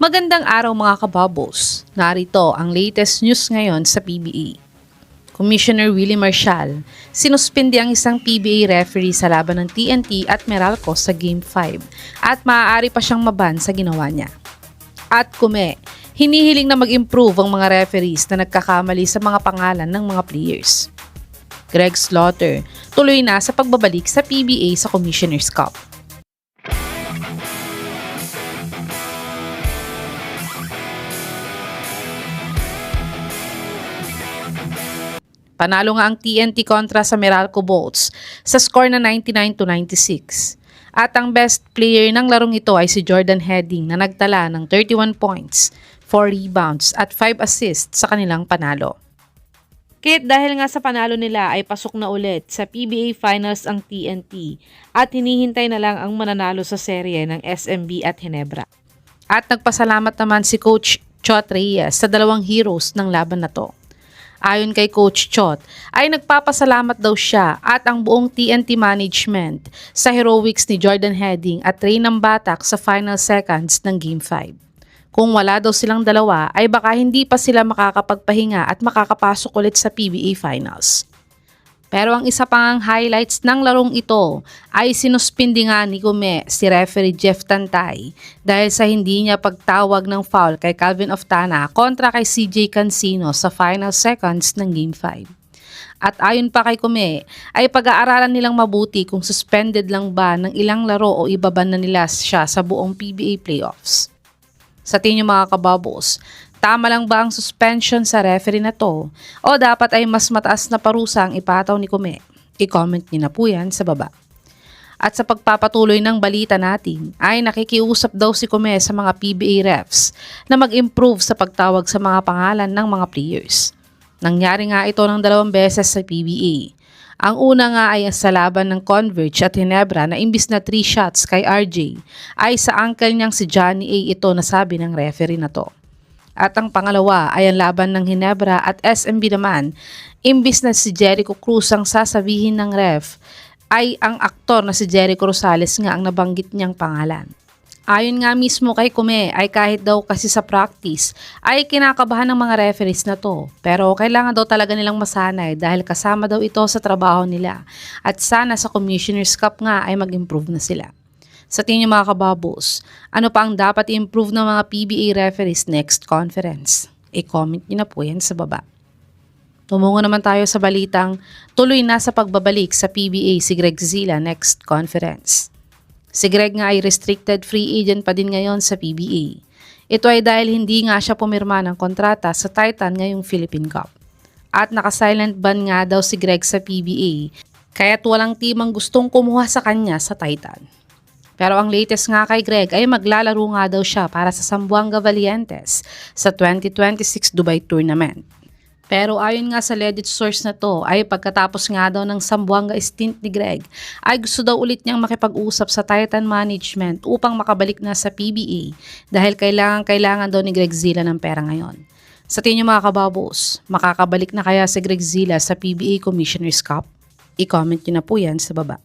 Magandang araw mga kabubbles. Narito ang latest news ngayon sa PBA. Commissioner Willie Marcial, sinuspindi ang isang PBA referee sa laban ng TNT at Meralco sa Game 5 at maaari pa siyang maban sa ginawa niya. At hinihiling na mag-improve ang mga referees na nagkakamali sa mga pangalan ng mga players. Greg Slaughter, tuloy na sa pagbabalik sa PBA sa Commissioner's Cup. Panalo nga ang TNT kontra sa Meralco Bolts sa score na 99-96. At ang best player ng larong ito ay si Jordan Heading na nagtala ng 31 points, 4 rebounds at 5 assists sa kanilang panalo. Kit dahil nga sa panalo nila ay pasok na ulit sa PBA Finals ang TNT at hinihintay na lang ang mananalo sa serye ng SMB at Ginebra. At nagpasalamat naman si Coach Chot Reyes sa dalawang heroes ng laban na to. Ayon kay Coach Chot, ay nagpapasalamat daw siya at ang buong TNT management sa heroics ni Jordan Heading at Ray ng Batak sa final seconds ng Game 5. Kung wala daw silang dalawa ay baka hindi pa sila makakapagpahinga at makakapasok ulit sa PBA Finals. Pero ang isa pang highlights ng larong ito ay sinuspindi nga ni Gume si referee Jeff Tantay dahil sa hindi niya pagtawag ng foul kay Calvin Oftana kontra kay CJ Cancino sa final seconds ng Game 5. At ayon pa kay Gume ay pag-aaralan nilang mabuti kung suspended lang ba ng ilang laro o ibaban na nila siya sa buong PBA playoffs. Sa tingin mga kabubbles, tama lang ba ang suspension sa referee na to o dapat ay mas mataas na parusa ang ipataw ni Gume? I-comment niyo na po yan sa baba. At sa pagpapatuloy ng balita natin ay nakikiusap daw si Gume sa mga PBA refs na mag-improve sa pagtawag sa mga pangalan ng mga players. Nangyari nga ito ng 2 beses sa PBA. Ang una nga ay sa laban ng Converge at Ginebra na imbis na 3 shots kay RJ ay sa uncle niyang si Johnny A ito nasabi ng referee na to. At ang pangalawa ay ang laban ng Ginebra at SMB naman, imbis na si Jericho Cruz ang sasabihin ng ref, ay ang aktor na si Jericho Rosales nga ang nabanggit niyang pangalan. Ayon nga mismo kay Gume ay kahit daw kasi sa practice ay kinakabahan ng mga referees na to. Pero kailangan daw talaga nilang masanay dahil kasama daw ito sa trabaho nila at sana sa Commissioner's Cup nga ay mag-improve na sila. Sa tingin mga kabubbles, ano pa ang dapat i-improve ng mga PBA referees next conference? I-comment niyo na po yan sa baba. Tumungo naman tayo sa balitang tuloy na sa pagbabalik sa PBA si Greg Zila next conference. Si Greg nga ay restricted free agent pa din ngayon sa PBA. Ito ay dahil hindi nga siya pumirma ng kontrata sa Titan ngayong Philippine Cup. At naka-silent ban nga daw si Greg sa PBA, kaya't walang team ang gustong kumuha sa kanya sa Titan. Pero ang latest nga kay Greg ay maglalaro nga daw siya para sa Zamboanga Valientes sa 2026 Dubai Tournament. Pero ayon nga sa legit source na to ay pagkatapos nga daw ng Zamboanga stint ni Greg ay gusto daw ulit niyang makipag-usap sa Titan Management upang makabalik na sa PBA dahil kailangan daw ni Greg Zila ng pera ngayon. Sa tingin niyo mga kabubbles, makakabalik na kaya si Greg Zila sa PBA Commissioner's Cup? I-comment niyo na po yan sa baba.